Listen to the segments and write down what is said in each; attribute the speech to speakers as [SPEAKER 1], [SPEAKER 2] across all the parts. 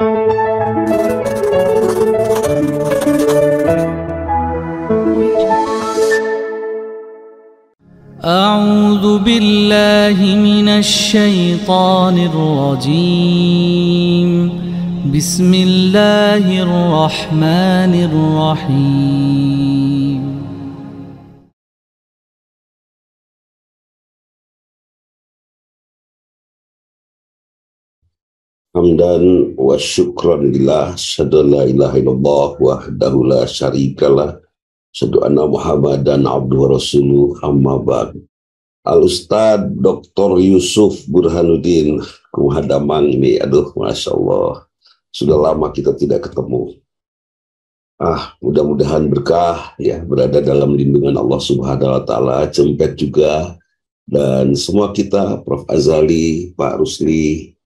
[SPEAKER 1] أعوذ بالله من الشيطان الرجيم بسم الله الرحمن الرحيم
[SPEAKER 2] Hamdan wa syukran lillah, asyhadu an la ilaha illallah wahdahu la syarikalah, asyhadu anna Muhammadan abduhu wa rasuluh, amma ba'd. Al-Ustaz Dr. Yusuf Burhanuddin Kumhadamang ini, aduh Masya Allah, sudah lama kita tidak ketemu. Mudah-mudahan berkah ya, berada dalam lindungan Allah Subhanahu wa Ta'ala, Cempet juga, dan semua kita, Prof. Azali, Pak Rusli,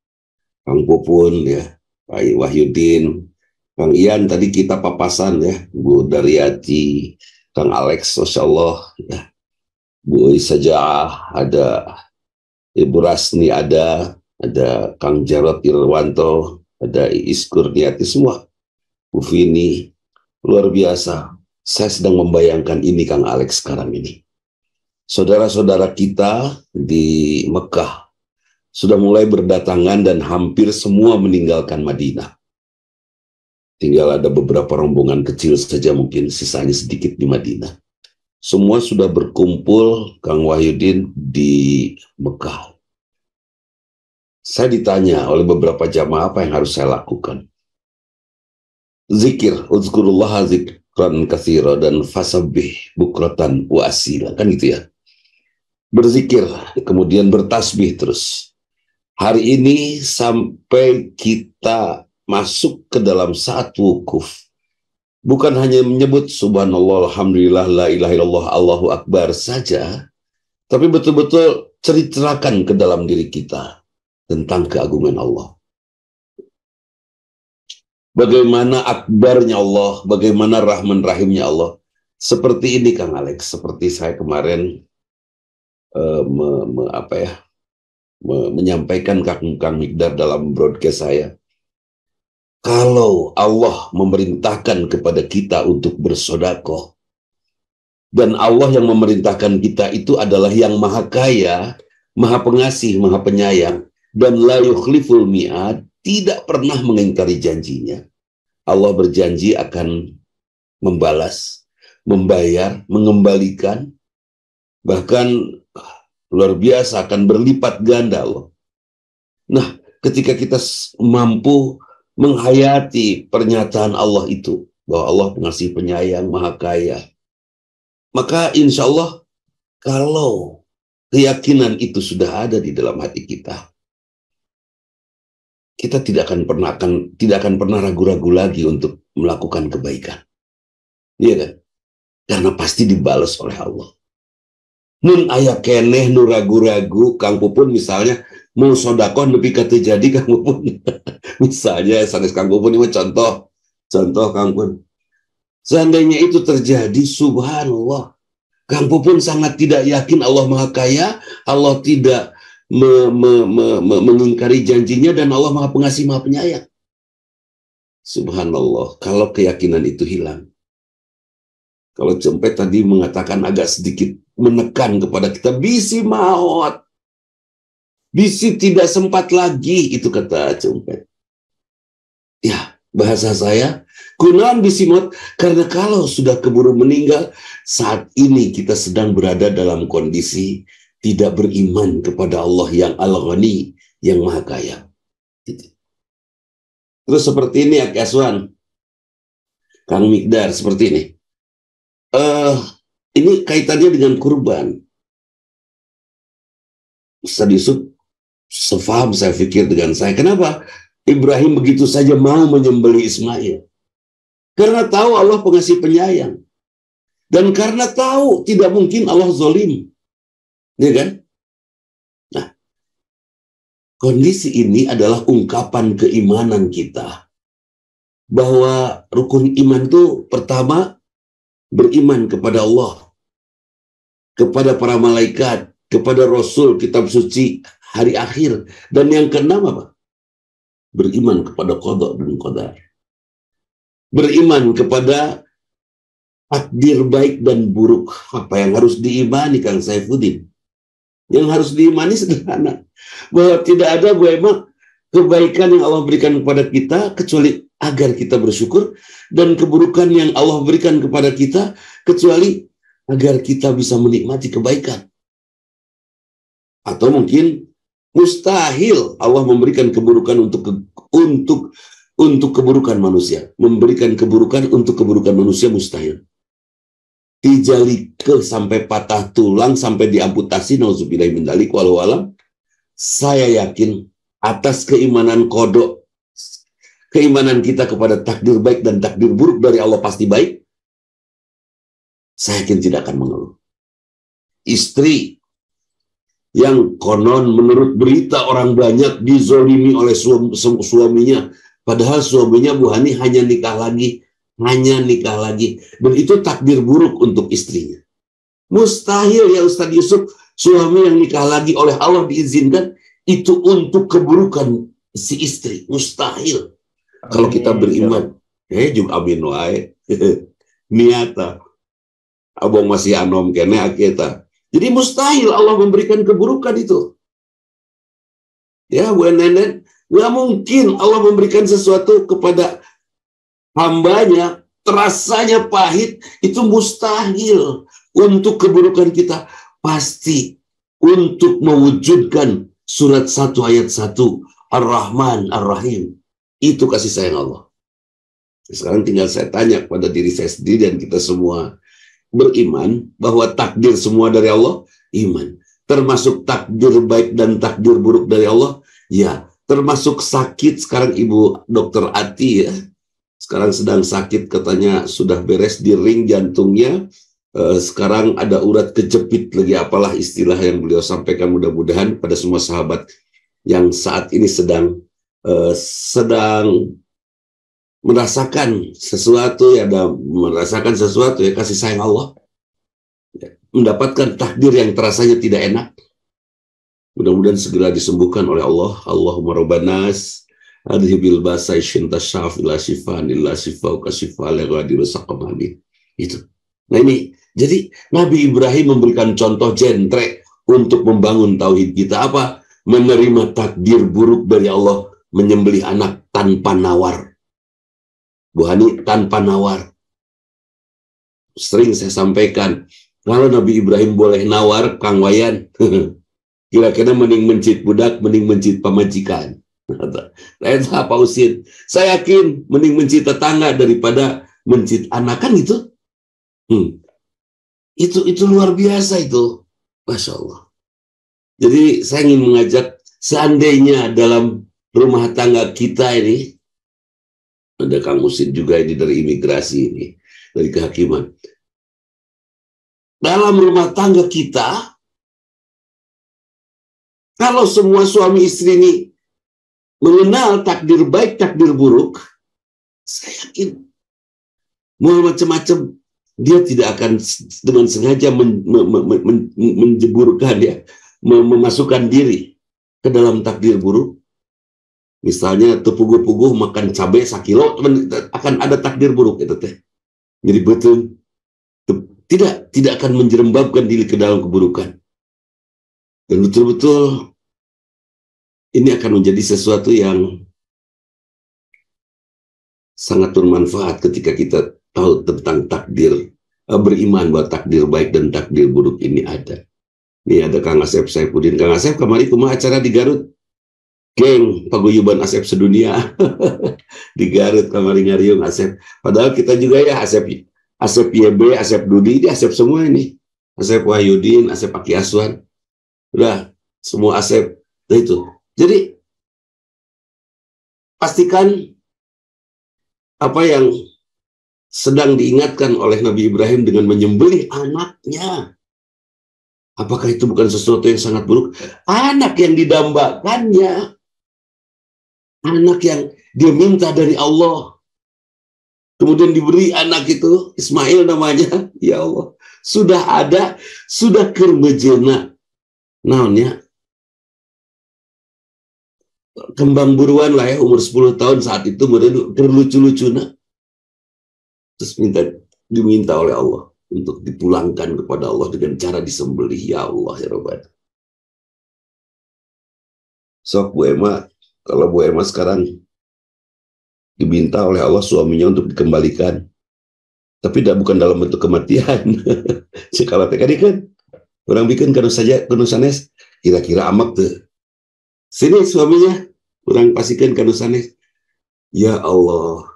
[SPEAKER 2] Kang Pupun, ya, Pak Wahyudin, Kang Ian, tadi kita papasan ya, Bu Daryati, Kang Alex, Masya Allah, ya, Bu Isajah, ada Ibu Rasni, ada Kang Jarod Irwanto, ada Iis Kurniati, semua, Bu Vini, luar biasa. Saya sedang membayangkan ini Kang Alex sekarang ini. Saudara-saudara kita di Mekah sudah mulai berdatangan dan hampir semua meninggalkan Madinah. Tinggal ada beberapa rombongan kecil saja, mungkin sisanya sedikit di Madinah. Semua sudah berkumpul, Kang Wahyudin, di Mekah. Saya ditanya oleh beberapa jamaah apa yang harus saya lakukan. Zikir, uzkurullaha zikran katsira, dan fasabbih bukratan wa asila, kan gitu ya. Berzikir, kemudian bertasbih terus. Hari ini sampai kita masuk ke dalam saat wukuf, bukan hanya menyebut subhanallah, alhamdulillah, la ilaha illallah, Allahu akbar saja, tapi betul-betul ceritakan ke dalam diri kita tentang keagungan Allah. Bagaimana akbarnya Allah, bagaimana rahman rahimnya Allah. Seperti ini Kang Alex, seperti saya kemarin menyampaikan Kang Mikdar dalam broadcast saya. Kalau Allah memerintahkan kepada kita untuk bersedekah, dan Allah yang memerintahkan kita itu adalah yang maha kaya, maha pengasih, maha penyayang, dan la yukhliful mi'ad, tidak pernah mengingkari janjinya. Allah berjanji akan membalas, membayar, mengembalikan, bahkan luar biasa, akan berlipat ganda Allah. Nah, ketika kita mampu menghayati pernyataan Allah itu, bahwa Allah pengasih penyayang, maha kaya, maka insya Allah, kalau keyakinan itu sudah ada di dalam hati kita, kita tidak akan pernah ragu-ragu lagi untuk melakukan kebaikan. Iya kan? Karena pasti dibalas oleh Allah. Nun aya keneh nu ragu-ragu, Kang Pupun misalnya mau sodakon lebih kata jadi Kang Pupun. Misalnya sanes Kang Pupun ini contoh Kang Pupun. Seandainya itu terjadi, subhanallah, Kang Pupun sangat tidak yakin Allah maha kaya, Allah tidak mengingkari janjinya, dan Allah maha pengasih, maha penyayang. Subhanallah, kalau keyakinan itu hilang. Kalau Cempet tadi mengatakan agak sedikit menekan kepada kita, bisi maut, bisi tidak sempat lagi, itu kata Cempet. Ya, bahasa saya, kunaan bisi maut, karena kalau sudah keburu meninggal, saat ini kita sedang berada dalam kondisi tidak beriman kepada Allah yang Al-Ghani, yang maha kaya. Terus seperti ini ya Aswan, Kang Mikdar, seperti ini. Ini kaitannya dengan kurban. Ustaz Yusuf sefaham saya pikir dengan saya. Kenapa Ibrahim begitu saja mau menyembelih Ismail? Karena tahu Allah pengasih penyayang. Dan karena tahu tidak mungkin Allah zalim. Ya kan? Nah, kondisi ini adalah ungkapan keimanan kita. Bahwa rukun iman itu pertama, beriman kepada Allah, kepada para malaikat, kepada Rasul, kitab suci, hari akhir. Dan yang keenam apa? beriman kepada qada dan qadar, beriman kepada takdir baik dan buruk. Apa yang harus diimani, Kang Saifuddin? Yang harus diimani sederhana, bahwa tidak ada Bu Emma kebaikan yang Allah berikan kepada kita kecuali agar kita bersyukur, dan keburukan yang Allah berikan kepada kita kecuali agar kita bisa menikmati kebaikan. Atau mungkin mustahil Allah memberikan keburukan untuk keburukan manusia. Memberikan keburukan untuk keburukan manusia mustahil. Dijalike sampai patah tulang, sampai diamputasi, nauzubillah min dzalik, walau alam. Saya yakin atas keimanan kodok, keimanan kita kepada takdir baik dan takdir buruk dari Allah pasti baik, saya yakin tidak akan mengeluh. Istri yang konon menurut berita orang banyak dizolimi oleh suaminya, padahal suaminya Bu Hani hanya nikah lagi, dan itu takdir buruk untuk istrinya. Mustahil ya Ustadz Yusuf, suami yang nikah lagi oleh Allah diizinkan itu untuk keburukan si istri. Mustahil. Kalau kita beriman, juga amin wae. Niata abang masih anom kene akita. Jadi mustahil Allah memberikan keburukan itu. Ya, Bu Nenen, nggak mungkin Allah memberikan sesuatu kepada hambanya, terasanya pahit, itu mustahil untuk keburukan kita. Pasti untuk mewujudkan surat 1 ayat 1, Ar-Rahman, Ar-Rahim. Itu kasih sayang Allah. Sekarang tinggal saya tanya kepada diri saya sendiri dan kita semua, beriman bahwa takdir semua dari Allah? Iman. Termasuk takdir baik dan takdir buruk dari Allah? Ya. Termasuk sakit, sekarang Ibu Dokter Ati ya, sekarang sedang sakit, katanya sudah beres di ring jantungnya, sekarang ada urat kejepit lagi, apalah istilah yang beliau sampaikan. Mudah-mudahan pada semua sahabat yang saat ini sedang merasakan sesuatu ya, kasih sayang Allah, ya, mendapatkan takdir yang terasanya tidak enak, mudah-mudahan segera disembuhkan oleh Allah. Allahumma rabbanas adhibil basai shintasyaf ila shifan illa shifau kasifal ghadiru saqamani. Itu. Nah ini, jadi Nabi Ibrahim memberikan contoh jentrek untuk membangun tauhid kita. Apa? Menerima takdir buruk dari Allah, menyembelih anak tanpa nawar. Bu Hani, tanpa nawar. Sering saya sampaikan, kalau Nabi Ibrahim boleh nawar, Kang Wayan, kira-kira mending mencit budak, mending mencit pamajikan. Apa usin? Saya yakin mending mencit tetangga daripada mencit anak, kan gitu. Itu luar biasa itu, Masya Allah. Jadi saya ingin mengajak, seandainya dalam rumah tangga kita ini, ada Kang Usin juga ini dari imigrasi ini, dari kehakiman. Dalam rumah tangga kita, kalau semua suami istri ini mengenal takdir baik, takdir buruk, saya yakin mau macam-macam dia tidak akan dengan sengaja menjeburkan ya, memasukkan diri ke dalam takdir buruk. Misalnya tepuguh-puguh makan cabai sakilo, akan ada takdir buruk itu teh. Jadi betul tidak akan menjerembabkan diri ke dalam keburukan. Dan betul-betul ini akan menjadi sesuatu yang sangat bermanfaat ketika kita tahu tentang takdir, beriman bahwa takdir baik dan takdir buruk ini ada. Ini ada Kang Asep Saifuddin. Kang Asep, kemarin kumaha acara di Garut? Geng paguyuban Asep sedunia. Di Garut kemarin ngariung Asep. Padahal kita juga ya Asep YB, Asep Dudi, ini Asep semua ini. Asep Wahyudin, Asep Aki Aswan. Udah, semua Asep. Nah itu. Jadi, pastikan apa yang sedang diingatkan oleh Nabi Ibrahim dengan menyembelih anaknya. Apakah itu bukan sesuatu yang sangat buruk? Anak yang didambakannya, anak yang dia minta dari Allah, kemudian diberi anak itu, Ismail namanya, ya Allah, sudah ada, sudah kermejena, naonnya, kembang buruan lah ya, umur 10 tahun saat itu, lucu-lucu nah. Terus diminta oleh Allah untuk dipulangkan kepada Allah dengan cara disembelih. Ya Allah ya Rabbana. Sok Bu Emma, kalau Bu Emma sekarang diminta oleh Allah suaminya untuk dikembalikan, tapi bukan dalam bentuk kematian. Sekala tadi kan orang bikin kanu sanes, kira-kira amak tuh. Sini suaminya, orang pastikan kanu sanes. Ya Allah,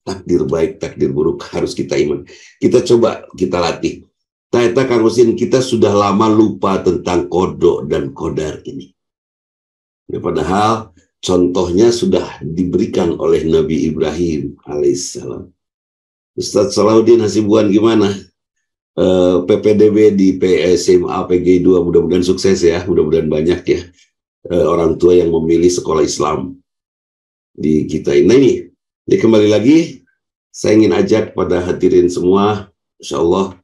[SPEAKER 2] takdir baik, takdir buruk harus kita iman. Kita coba, kita latih. Ternyata Kang Husin, kita sudah lama lupa tentang kodok dan kodar ini. Ya, padahal contohnya sudah diberikan oleh Nabi Ibrahim alaihissalam. Ustadz Salahuddin Hasibuan gimana? PPDB di SMA PG 2 mudah-mudahan sukses ya, mudah-mudahan banyak ya orang tua yang memilih sekolah Islam di kita ini. Jadi kembali lagi saya ingin ajak pada hadirin semua, insya Allah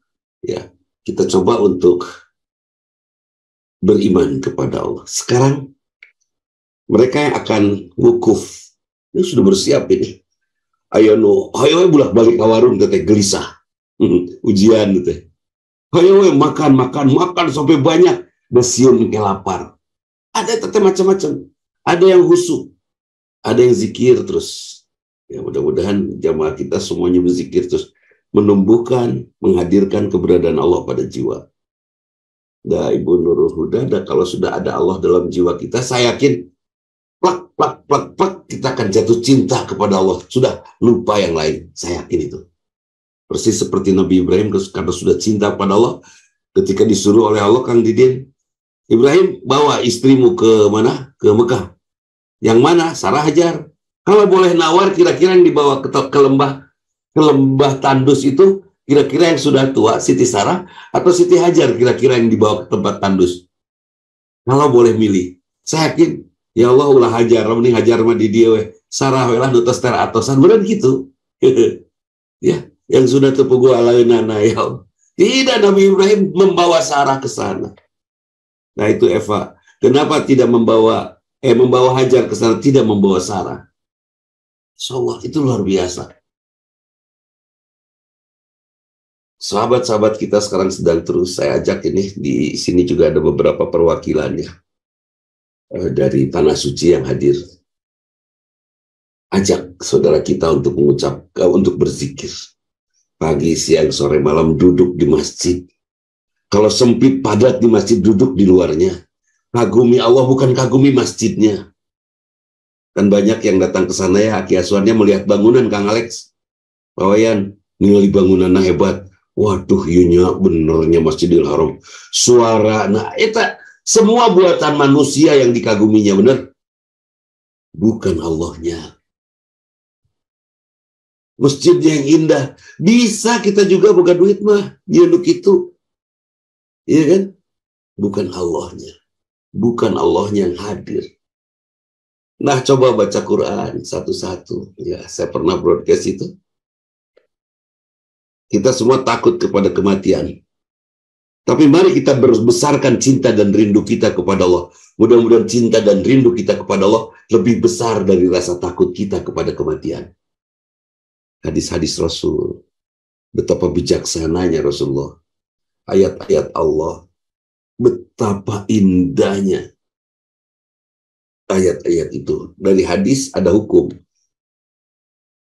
[SPEAKER 2] ya, kita coba untuk beriman kepada Allah. Sekarang mereka yang akan wukuf ini sudah bersiap ini. Ayo bulak balik kawarung teteh gelisah. Ujian teteh. Ayo makan sampai banyak, besiun ke lapar. Ada teteh macam-macam. Ada yang khusyuk, ada yang zikir terus. Ya mudah-mudahan jamaah kita semuanya berzikir terus, menumbuhkan, menghadirkan keberadaan Allah pada jiwa. Dah Ibu Nurul Huda, kalau sudah ada Allah dalam jiwa kita, saya yakin plak, kita akan jatuh cinta kepada Allah. Sudah lupa yang lain. Saya yakin itu. Persis seperti Nabi Ibrahim, karena sudah cinta kepada Allah, ketika disuruh oleh Allah, Kang Didin, Ibrahim, bawa istrimu ke mana? Ke Mekah. Yang mana? Sarah Hajar. Kalau boleh nawar, kira-kira yang dibawa ke lembah Tandus itu, kira-kira yang sudah tua, Siti Sarah, atau Siti Hajar, kira-kira yang dibawa ke tempat Tandus. Kalau boleh milih, saya yakin, ya Allah ulah Hajar, mending Hajar mah di dia weh, Sarah welah nutos tera atosan, benar gitu. Ya, yang sudah tepugu alaunana ya Allah. Tidak, Nabi Ibrahim membawa Sarah ke sana. Nah itu Eva, kenapa tidak membawa Hajar ke sana, tidak membawa Sarah? Insyaallah itu luar biasa. Sahabat-sahabat kita sekarang sedang terus saya ajak ini, di sini juga ada beberapa perwakilan ya dari Tanah Suci yang hadir. Ajak saudara kita untuk untuk berzikir. Pagi, siang, sore, malam duduk di masjid. Kalau sempit padat di masjid, duduk di luarnya. Kagumi Allah, bukan kagumi masjidnya. Kan banyak yang datang ke sana ya, aki asuhannya melihat bangunan Kang Alex. Pawayan, ningali bangunannya hebat. Waduh, iya benernya Masjidil Haram. Suara, nah itu semua buatan manusia yang dikaguminya, bener? Bukan Allahnya. Masjidnya yang indah. Bisa kita juga boga duit mah, dia untuk itu. Iya kan? Bukan Allahnya. Bukan Allahnya yang hadir. Nah, coba baca Quran satu-satu. Ya, saya pernah broadcast itu. Kita semua takut kepada kematian. Tapi mari kita berbesarkan cinta dan rindu kita kepada Allah. Mudah-mudahan cinta dan rindu kita kepada Allah lebih besar dari rasa takut kita kepada kematian. Hadis-hadis Rasul. Betapa bijaksananya Rasulullah. Ayat-ayat Allah. Betapa indahnya ayat-ayat itu. Dari hadis ada hukum.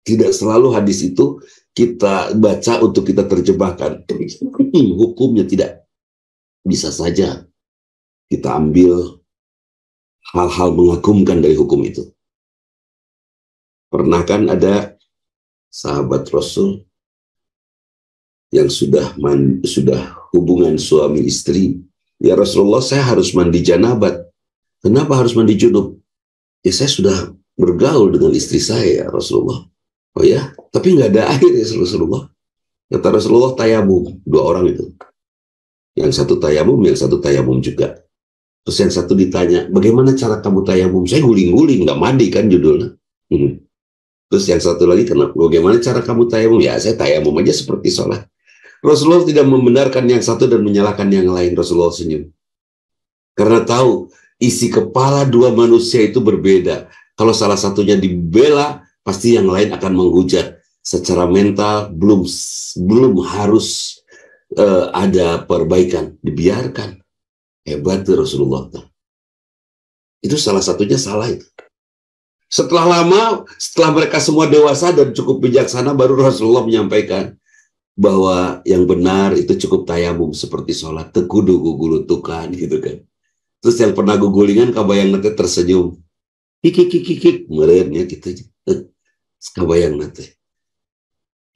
[SPEAKER 2] Tidak selalu hadis itu kita baca untuk kita terjebakkan. Hukumnya tidak. Bisa saja kita ambil hal-hal mengagumkan dari hukum itu. Pernah kan ada sahabat Rasul yang sudah hubungan suami istri. Ya Rasulullah, saya harus mandi janabat. Kenapa harus mandi junub? Ya saya sudah bergaul dengan istri saya ya Rasulullah. Oh ya, tapi nggak ada air ya Rasulullah. Kata Rasulullah, tayamum. 2 orang itu. Yang satu tayamum juga. Terus yang satu ditanya, bagaimana cara kamu tayamum? Saya guling-guling, nggak mandi kan judulnya. Terus yang satu lagi, bagaimana cara kamu tayamum? Ya saya tayamum aja seperti sholat. Rasulullah tidak membenarkan yang satu dan menyalahkan yang lain. Rasulullah senyum. Karena tahu, isi kepala dua manusia itu berbeda. Kalau salah satunya dibela, pasti yang lain akan menghujat. Secara mental belum harus ada perbaikan, dibiarkan. Hebat tuh Rasulullah. Itu salah satunya salah itu. Setelah lama, setelah mereka semua dewasa dan cukup bijaksana, baru Rasulullah menyampaikan bahwa yang benar itu cukup tayamum seperti sholat, tekudu gugulutukan gitu kan. Terus yang pernah gugulingan kabayang nanti tersenyum, kikik merenya gitu aja. Kabayang nanti.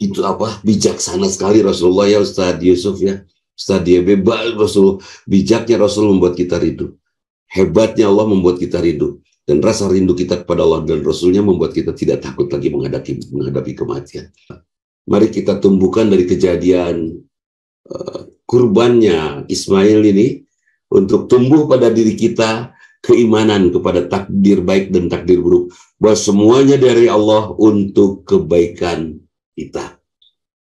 [SPEAKER 2] Itu apa? Bijaksana sekali Rasulullah ya Ustaz Yusuf ya. Ustaz YB, Rasul, bijaknya Rasul membuat kita rindu. Hebatnya Allah membuat kita rindu. Dan rasa rindu kita kepada Allah dan Rasulnya membuat kita tidak takut lagi menghadapi kematian. Mari kita tumbuhkan dari kejadian kurbannya Ismail ini untuk tumbuh pada diri kita keimanan kepada takdir baik dan takdir buruk. Bahwa semuanya dari Allah untuk kebaikan kita.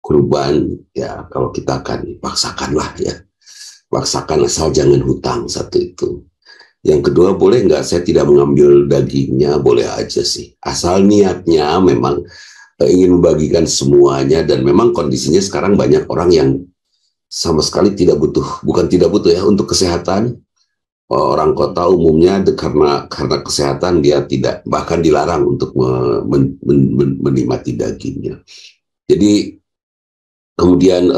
[SPEAKER 2] Kurban, ya kalau kita akan paksakanlah ya. Paksakan asal jangan hutang, satu itu. Yang kedua, boleh nggak saya tidak mengambil dagingnya, boleh aja sih. Asal niatnya memang ingin membagikan semuanya, dan memang kondisinya sekarang banyak orang yang sama sekali tidak butuh, bukan tidak butuh ya, untuk kesehatan. Orang kota umumnya karena kesehatan dia tidak, bahkan dilarang untuk menikmati dagingnya. Jadi kemudian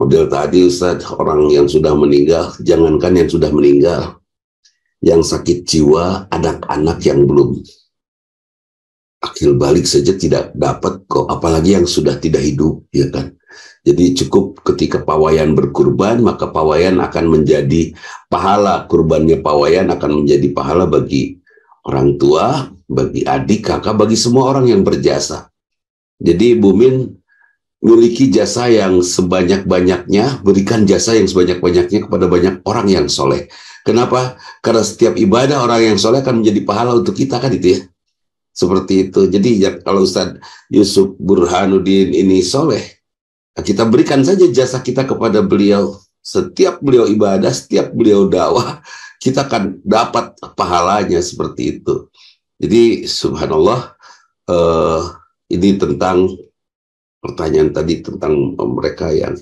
[SPEAKER 2] model tadi Ustaz, orang yang sudah meninggal, jangankan yang sudah meninggal, yang sakit jiwa, anak-anak yang belum akil balik saja tidak dapat kok, apalagi yang sudah tidak hidup, ya kan. Jadi cukup ketika pawayan berkurban, maka pawayan akan menjadi pahala, kurbannya pawayan akan menjadi pahala bagi orang tua, bagi adik, kakak, bagi semua orang yang berjasa. Jadi Bu Min miliki jasa yang sebanyak-banyaknya, berikan jasa yang sebanyak-banyaknya kepada banyak orang yang soleh. Kenapa? Karena setiap ibadah orang yang soleh akan menjadi pahala untuk kita, kan itu ya. Seperti itu. Jadi ya, kalau Ustadz Yusuf Burhanuddin ini soleh, kita berikan saja jasa kita kepada beliau. Setiap beliau ibadah, setiap beliau dakwah, kita akan dapat pahalanya seperti itu. Jadi subhanallah, ini tentang pertanyaan tadi tentang mereka yang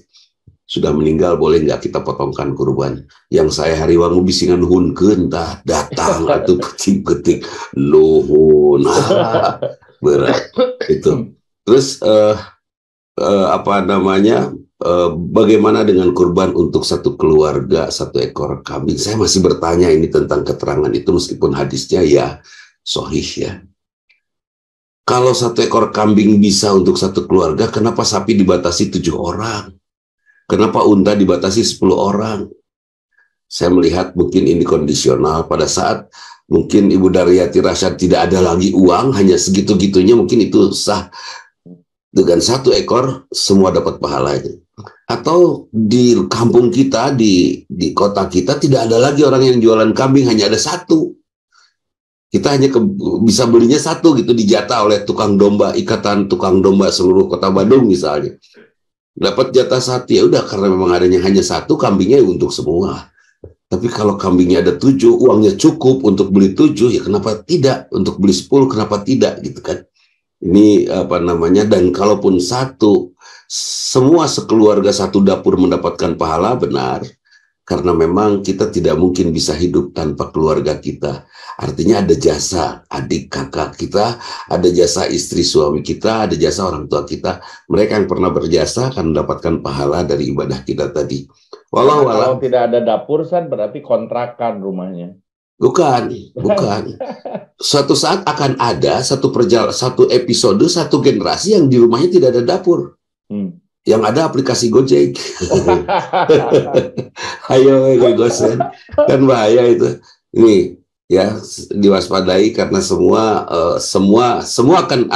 [SPEAKER 2] sudah meninggal, boleh nggak kita potongkan kurban? Yang saya hariwangu bisingan hunkeun tah datang atau ketik nuhun berat itu. Terus bagaimana dengan kurban untuk satu keluarga, satu ekor kambing? Saya masih bertanya ini tentang keterangan itu, meskipun hadisnya ya sahih ya. Kalau satu ekor kambing bisa untuk satu keluarga, kenapa sapi dibatasi 7 orang? Kenapa unta dibatasi 10 orang? Saya melihat mungkin ini kondisional. Pada saat mungkin Ibu Daryati Rasyad tidak ada lagi uang, hanya segitu-gitunya, mungkin itu sah. Dengan 1 ekor, semua dapat pahalanya. Atau di kampung kita, di kota kita, tidak ada lagi orang yang jualan kambing, hanya ada 1. Kita hanya bisa belinya 1 gitu, dijatah oleh tukang domba, ikatan tukang domba seluruh kota Bandung misalnya. Dapat jatah 1, ya udah, karena memang adanya hanya 1, kambingnya untuk semua. Tapi kalau kambingnya ada 7, uangnya cukup untuk beli 7, ya kenapa tidak? Untuk beli 10, kenapa tidak? Gitu kan. Ini dan kalaupun 1, semua sekeluarga 1 dapur mendapatkan pahala, benar. Karena memang kita tidak mungkin bisa hidup tanpa keluarga kita. Artinya ada jasa adik kakak kita, ada jasa istri suami kita, ada jasa orang tua kita. Mereka yang pernah berjasa akan mendapatkan pahala dari ibadah kita tadi.
[SPEAKER 3] Kalau tidak ada dapur, berarti kontrakan rumahnya.
[SPEAKER 2] Bukan. Suatu saat akan ada satu episode, satu generasi yang di rumahnya tidak ada dapur. Yang ada aplikasi Gojek. Ayo gosen, kan bahaya itu. Ini ya, diwaspadai karena semua akan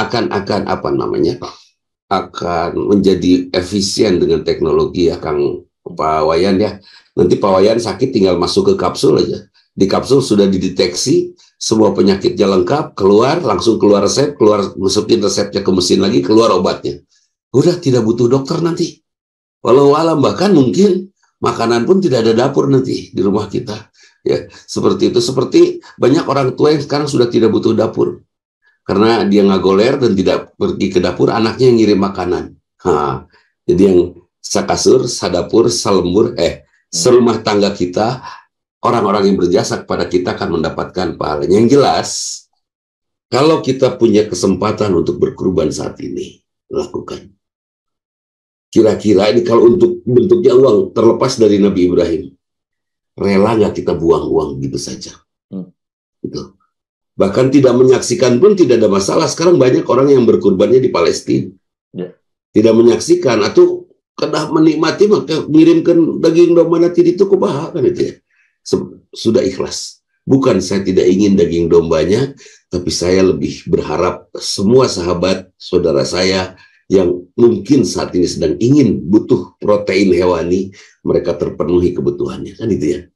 [SPEAKER 2] menjadi efisien dengan teknologi ya, Kang Pak Wayan ya. Nanti Pak Wayan sakit tinggal masuk ke kapsul aja. Di kapsul sudah dideteksi semua penyakitnya lengkap, langsung keluar resep, masukin resepnya ke mesin lagi, keluar obatnya. Udah tidak butuh dokter nanti. Walau alam, bahkan mungkin makanan pun tidak ada dapur nanti di rumah kita. Ya, seperti itu. Seperti banyak orang tua yang sekarang sudah tidak butuh dapur. Karena dia nggak goler dan tidak pergi ke dapur, anaknya yang ngirim makanan. Jadi yang sakasur, sadapur, salembur, serumah tangga kita, orang-orang yang berjasa kepada kita akan mendapatkan pahalanya. Yang jelas, kalau kita punya kesempatan untuk berkurban saat ini, lakukan. Kira-kira ini kalau untuk bentuknya uang, terlepas dari Nabi Ibrahim, rela nggak kita buang uang gitu saja? Gitu. Bahkan tidak menyaksikan pun tidak ada masalah. Sekarang banyak orang yang berkurbannya di Palestina. Tidak menyaksikan atau kena menikmati, maka ngirimkan daging domba nanti itu kubaha kan itu ya. Sudah ikhlas. Bukan saya tidak ingin daging dombanya, tapi saya lebih berharap semua sahabat, saudara saya yang mungkin saat ini sedang ingin butuh protein hewani, mereka terpenuhi kebutuhannya. Kan itu ya.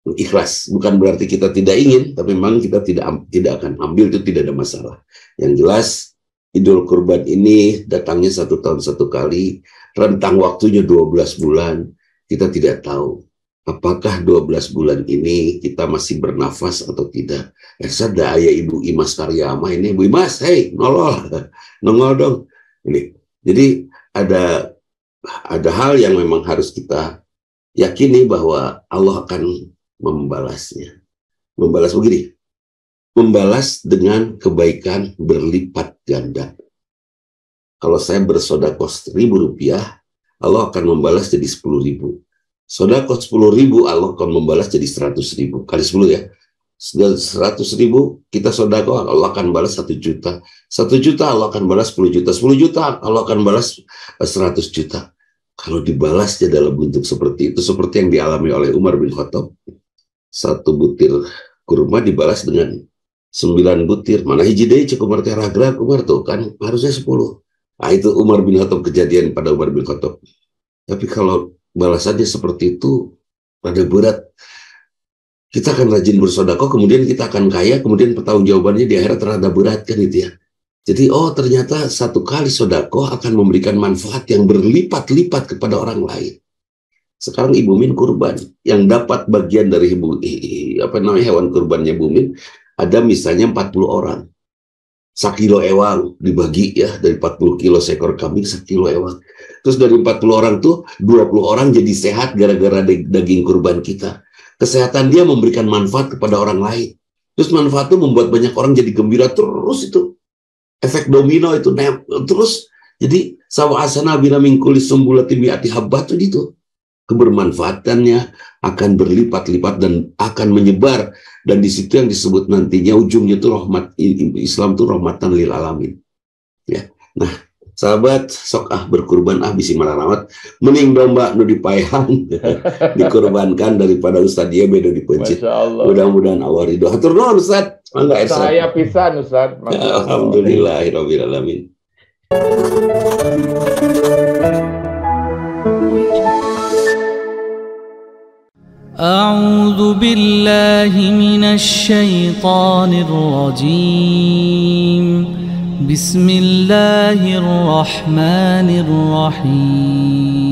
[SPEAKER 2] Ikhlas, bukan berarti kita tidak ingin, tapi memang kita tidak akan ambil, itu tidak ada masalah. Yang jelas, Idul Kurban ini datangnya 1 tahun 1 kali, rentang waktunya 12 bulan, kita tidak tahu apakah 12 bulan ini kita masih bernafas atau tidak. Sada ayah Ibu Imas Karyama ini, Bu Imas, hei, nongol dong. Ini. Jadi ada hal yang memang harus kita yakini bahwa Allah akan membalasnya. Membalas begini, membalas dengan kebaikan berlipat ganda. Kalau saya bersedekah 1.000 rupiah, Allah akan membalas jadi 10.000. Sedekah 10.000, Allah akan membalas jadi 100.000. Kali 10 ya. 100.000 kita sedekah, Allah akan balas 1 juta. 1 juta Allah akan balas 10 juta. 10 juta Allah akan balas 100 juta. Kalau dibalasnya dalam bentuk seperti itu, seperti yang dialami oleh Umar bin Khattab, 1 butir kurma dibalas dengan 9 butir. Mana hiji deui cek Umar teh ragrag Umar tuh kan harusnya 10. Nah, itu Umar bin Khattab, kejadian pada Umar bin Khattab. Tapi kalau balasannya seperti itu, pada berat. Kita akan rajin bersedekah, kemudian kita akan kaya, kemudian pertanggungjawabannya di akhirat terhadap berat kan itu ya. Jadi ternyata 1 kali sedekah akan memberikan manfaat yang berlipat-lipat kepada orang lain. Sekarang Ibu Min kurban, yang dapat bagian dari hewan kurbannya Ibu Min, ada misalnya 40 orang. 1 kilo ewang dibagi ya, dari 40 kilo seekor kambing 1 kilo ewang. Terus dari 40 orang tuh 20 orang jadi sehat gara-gara daging kurban kita. Kesehatan dia memberikan manfaat kepada orang lain. Terus manfaat itu membuat banyak orang jadi gembira terus itu. Efek domino itu terus. Jadi sawa asana bina mingkuli sumbulati mi'ati habbat itu. Kebermanfaatannya akan berlipat-lipat dan akan menyebar, dan di situ yang disebut nantinya ujungnya itu rahmat. Islam itu rahmatan lil alamin ya. Nah sahabat, sok berkurban bisi malarawat, mending domba nu dipaehan dikurbankan daripada Ustadz dia bedo dipencit. Mudah-mudahan Allah ridho. Hatur nuhun Ustadz. Mangga
[SPEAKER 3] saya pisan Ustadz.
[SPEAKER 2] Alhamdulillahirabbil alamin.
[SPEAKER 1] أعوذ بالله من الشيطان الرجيم بسم الله الرحمن الرحيم